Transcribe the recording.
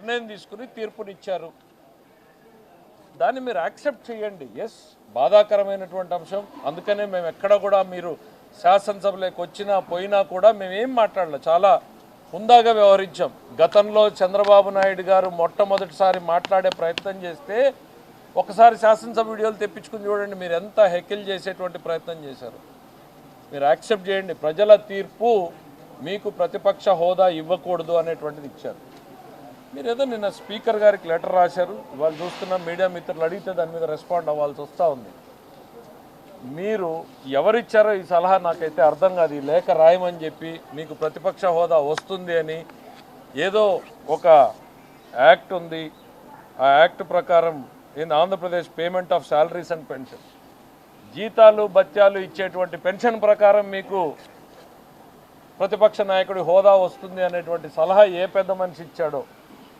నిర్ణయం తీసుకుని తీర్పునిచ్చారు. దాన్ని మీరు యాక్సెప్ట్ చేయండి. ఎస్, బాధాకరమైనటువంటి అంశం. అందుకనే మేము ఎక్కడ కూడా మీరు శాసనసభలోకి వచ్చినా పోయినా కూడా మేమేం మాట్లాడలే, చాలా హుందాగా వ్యవహరించాం. గతంలో చంద్రబాబు నాయుడు గారు మొట్టమొదటిసారి మాట్లాడే ప్రయత్నం చేస్తే ఒకసారి శాసనసభ వీడియోలు తెప్పించుకుని చూడండి, మీరు ఎంత హెకిల్ చేసేటువంటి ప్రయత్నం చేశారు. మీరు యాక్సెప్ట్ చేయండి. ప్రజల తీర్పు మీకు ప్రతిపక్ష హోదా ఇవ్వకూడదు అనేటువంటిది ఇచ్చారు. మీరు ఏదో నిన్న స్పీకర్ గారికి లెటర్ రాశారు, వాళ్ళు చూస్తున్న మీడియా మిత్రులు అడిగితే దాని మీద రెస్పాండ్ అవ్వాల్సి వస్తూ ఉంది. మీరు ఎవరిచ్చారో ఈ సలహా నాకైతే అర్థం కాదు. ఈ లేఖ రాయమని చెప్పి మీకు ప్రతిపక్ష హోదా వస్తుంది అని ఏదో ఒక యాక్ట్ ఉంది, ఆ యాక్ట్ ప్రకారం in Andhra Pradesh payment of salaries and pension, జీతాలు భత్యాలు ఇచ్చేటువంటి పెన్షన్ ప్రకారం మీకు ప్రతిపక్ష నాయకుడి హోదా వస్తుంది అనేటువంటి సలహా ఏ పెద్ద మనిషి ఇచ్చాడో